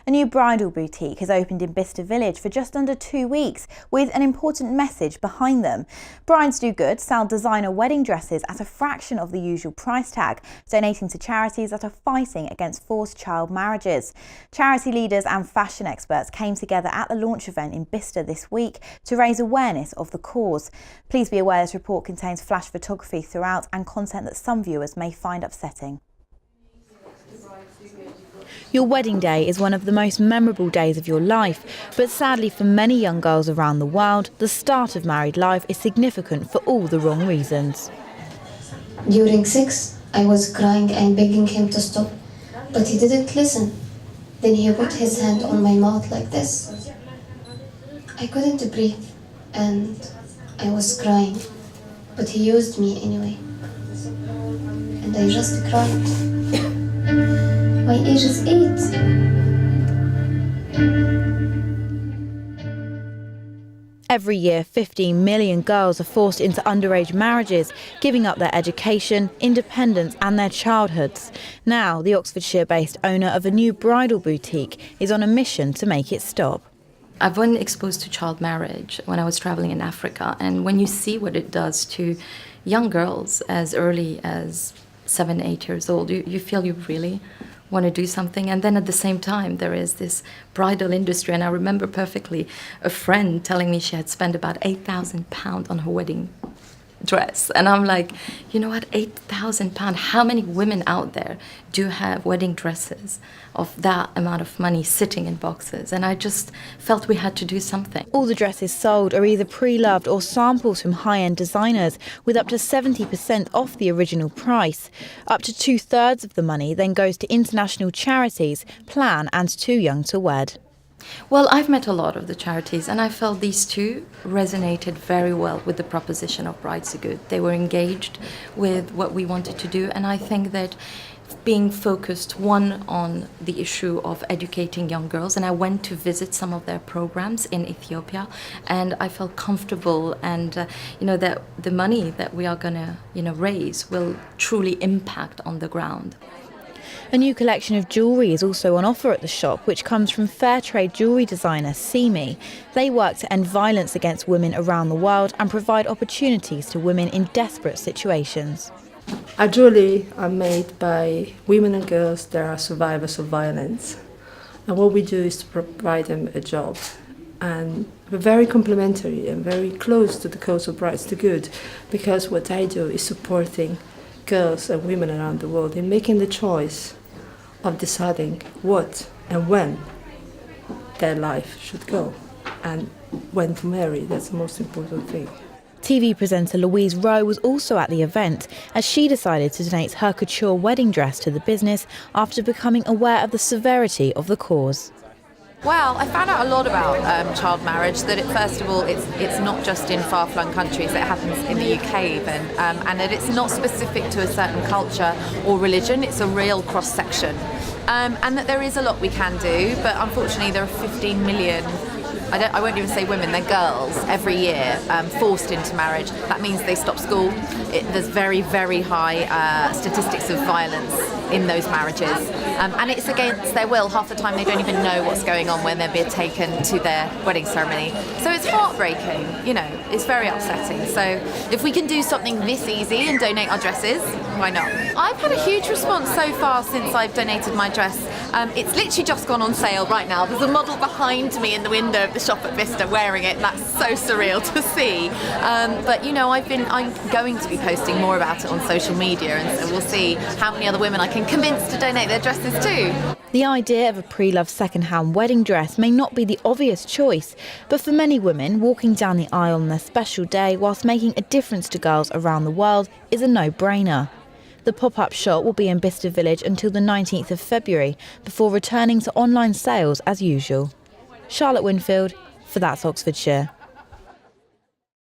A new bridal boutique has opened in Bicester Village for just under 2 weeks, with an important message behind them. Brides Do Good sell designer wedding dresses at a fraction of the usual price tag, donating to charities that are fighting against forced child marriages. Charity leaders and fashion experts came together at the launch event in Bicester this week to raise awareness of the cause. Please be aware this report contains flash photography throughout and content that some viewers may find upsetting. Your wedding day is one of the most memorable days of your life, but sadly for many young girls around the world, the start of married life is significant for all the wrong reasons. During sex, I was crying and begging him to stop, but he didn't listen. Then he put his hand on my mouth like this. I couldn't breathe and I was crying, but he used me anyway. And I just cried. My age is 8. Every year, 15 million girls are forced into underage marriages, giving up their education, independence and their childhoods. Now, the Oxfordshire-based owner of a new bridal boutique is on a mission to make it stop. I've been exposed to child marriage when I was traveling in Africa, and when you see what it does to young girls as early as 7, 8 years old, you feel you really want to do something. And then at the same time, there is this bridal industry. And I remember perfectly a friend telling me she had spent about £8,000 on her wedding dress. And I'm like, you know what, £8,000? How many women out there do have wedding dresses of that amount of money sitting in boxes? And I just felt we had to do something. All the dresses sold are either pre-loved or samples from high-end designers, with up to 70% off the original price. Up to 2/3 of the money then goes to international charities, Plan and Too Young to Wed. Well, I've met a lot of the charities, and I felt these two resonated very well with the proposition of Brides Do Good. They were engaged with what we wanted to do, and I think that being focused, one, on the issue of educating young girls, and I went to visit some of their programs in Ethiopia, and I felt comfortable, and that the money that we are going to raise will truly impact on the ground. A new collection of jewellery is also on offer at the shop, which comes from fair trade jewellery designer Simi. They work to end violence against women around the world and provide opportunities to women in desperate situations. Our jewellery are made by women and girls that are survivors of violence. And what we do is to provide them a job. And we're very complementary and very close to the cause of Brides Do Good, because what I do is supporting girls and women around the world in making the choice of deciding what and when their life should go, and when to marry. That's the most important thing. TV presenter Louise Rowe was also at the event, as she decided to donate her couture wedding dress to the business after becoming aware of the severity of the cause. Well, I found out a lot about child marriage, that first of all, it's not just in far-flung countries, it happens in the UK even, and that it's not specific to a certain culture or religion, it's a real cross-section. And that there is a lot we can do, but unfortunately there are 15 million, I won't even say women, they're girls, every year forced into marriage. That means they stop school. There's very, very high statistics of violence in those marriages. And it's against their will. Half the time they don't even know what's going on when they're being taken to their wedding ceremony. So it's heartbreaking, it's very upsetting. So if we can do something this easy and donate our dresses, why not? I've had a huge response so far since I've donated my dress. It's literally just gone on sale right now. There's a model behind me in the window of the shop at Bicester wearing it. That's so surreal to see. But I'm going to be posting more about it on social media, and so we'll see how many other women I can convince to donate their dresses too. The idea of a pre-loved second-hand wedding dress may not be the obvious choice, but for many women, walking down the aisle on their special day whilst making a difference to girls around the world is a no-brainer. The pop-up shop will be in Bicester Village until the 19th of February, before returning to online sales as usual. Charlotte Winfield, for That's Oxfordshire.